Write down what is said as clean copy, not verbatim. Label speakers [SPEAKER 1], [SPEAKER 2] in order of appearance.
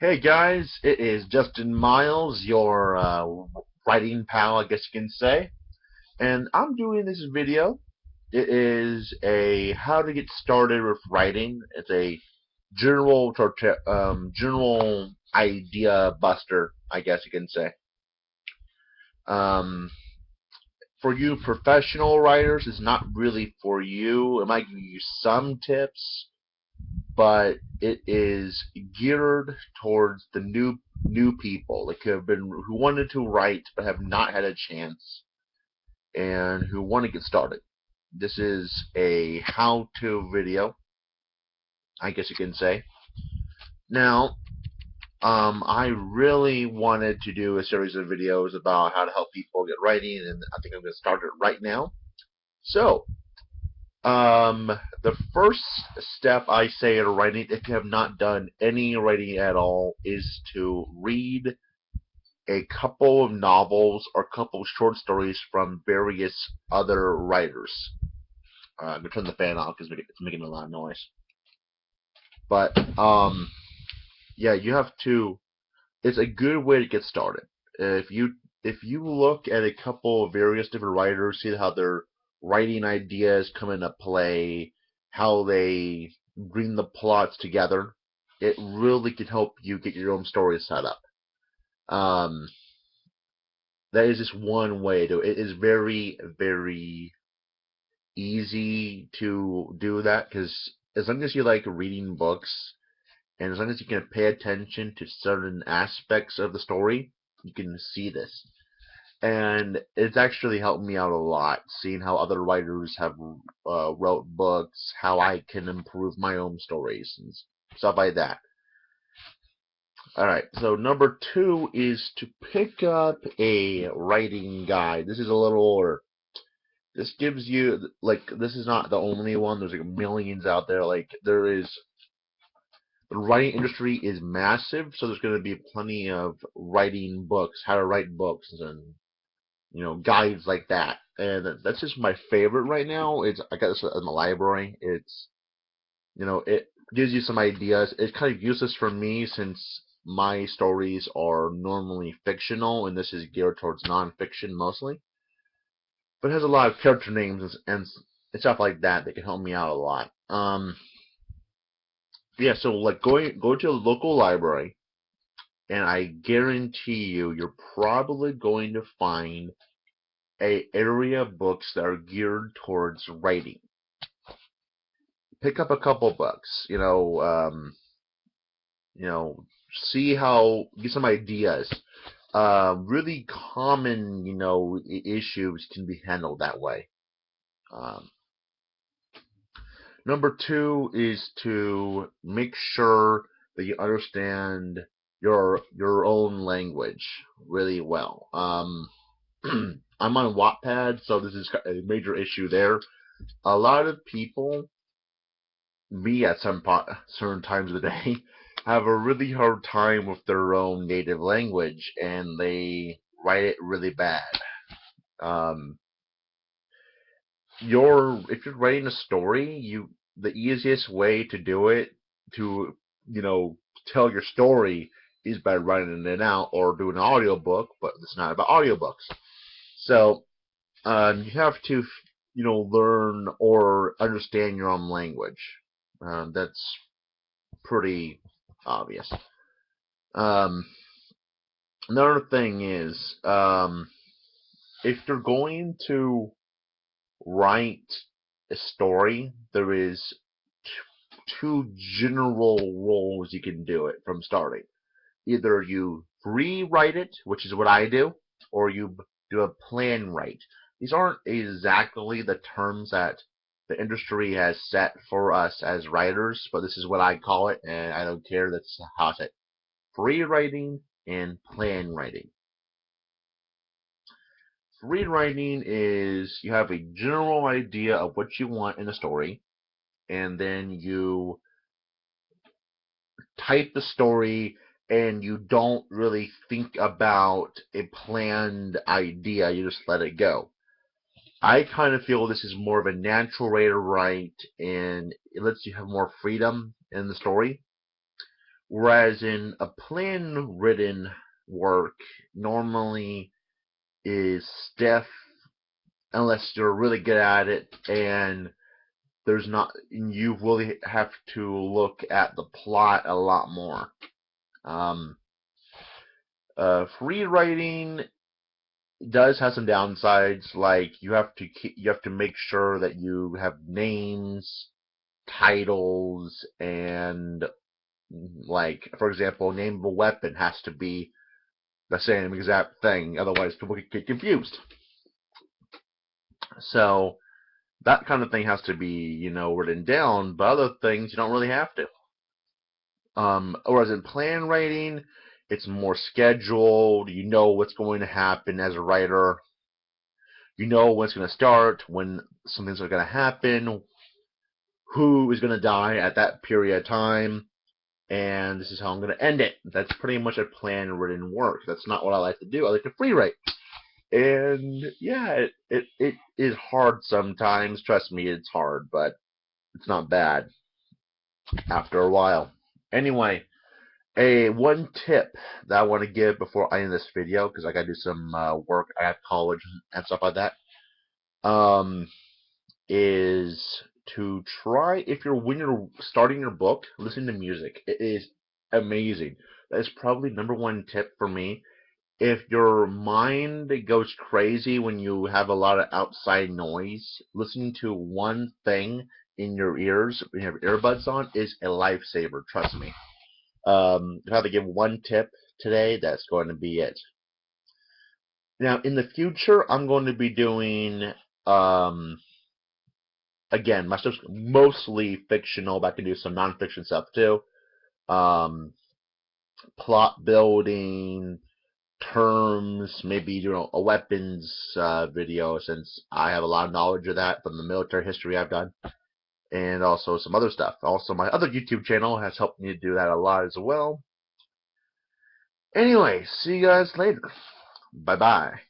[SPEAKER 1] Hey guys, it is Justin Miles, your writing pal, I guess you can say, and I'm doing this video. It is a how to get started with writing. It's a general idea buster, I guess you can say. Um, for you professional writers, it's not really for you. It might give you some tips, but it is geared towards the new people that could have been who wanted to write but have not had a chance and who want to get started. This is a how-to video, I guess you can say. Now, I really wanted to do a series of videos about how to help people get writing, and I think I'm going to start it right now. So, the first step I say in writing, if you have not done any writing at all, is to read a couple of novels or a couple of short stories from various other writers. I'm gonna turn the fan off because it's making a lot of noise. But yeah, you have to. It's a good way to get started. If you look at a couple of various different writers, see how their writing ideas come into play, how they bring the plots together, it really can help you get your own story set up. Um, that is just one way to. It is very, very easy to do that because as long as you like reading books and as long as you can pay attention to certain aspects of the story, you can see this. And it's actually helped me out a lot, seeing how other writers have wrote books, how I can improve my own stories and stuff like that. Alright, so number two is to pick up a writing guide. This is a little older. This gives you, like, this is not the only one. There's like millions out there. Like, the writing industry is massive, so there's going to be plenty of writing books, how to write books, and guides like that. And that's just my favorite right now. I got this in the library. It gives you some ideas. It's kind of useless for me since my stories are normally fictional, and this is geared towards nonfiction mostly. But it has a lot of character names and stuff like that that can help me out a lot. Yeah, so like go to a local library, and I guarantee you're probably going to find a area of books that are geared towards writing. Pick up a couple books, see how get some ideas. Really common, issues can be handled that way. Um, Number two is to make sure that you understand your own language really well. I'm on Wattpad, so this is a major issue there. A lot of people, me at certain times of the day, have a really hard time with their own native language, and they write it really bad. Um, if you're writing a story, the easiest way to do it to tell your story is by writing it out or do an audiobook, but it's not about audiobooks. So you have to learn or understand your own language. That's pretty obvious. Um, Another thing is if you're going to write a story, there is two general roles you can do it from starting. Either you rewrite it, which is what I do, or you do a plan write. These aren't exactly the terms that the industry has set for us as writers, but this is what I call it, and I don't care. That's how I say it. Free writing and plan writing. Free writing is you have a general idea of what you want in a story, and then you type the story and you don't really think about a planned idea, you just let it go. I kind of feel this is more of a natural way to write, and it lets you have more freedom in the story. Whereas in a plan written work, normally is stiff unless you're really good at it, and there's not, you really have to look at the plot a lot more. Free writing does have some downsides, like you have to make sure that you have names, titles, and, like, for example, name of a weapon has to be the same exact thing, otherwise people get confused. So that kind of thing has to be, written down, but other things you don't really have to. Whereas in plan writing, it's more scheduled. You know what's going to happen as a writer. You know when it's going to start, when something's going to happen, who is going to die at that period of time, and this is how I'm going to end it. That's pretty much a plan written work. That's not what I like to do. I like to free write. And yeah, it is hard sometimes. Trust me, it's hard, but it's not bad after a while. Anyway, one tip that I want to give before I end this video, because I got to do some work at college and stuff like that, is to try, when you're starting your book, listen to music. It is amazing. That is probably #1 tip for me. If your mind goes crazy when you have a lot of outside noise, listening to one thing in your ears, when you have earbuds on, is a lifesaver. Trust me. If I have to give one tip today, that's going to be it. Now, in the future, I'm going to be doing, again, my stuff's mostly fictional, but I can do some nonfiction stuff too. Plot building, terms, maybe a weapons video, since I have a lot of knowledge of that from the military history I've done, and also some other stuff. Also, my other YouTube channel has helped me to do that a lot as well. Anyway, see you guys later. Bye bye.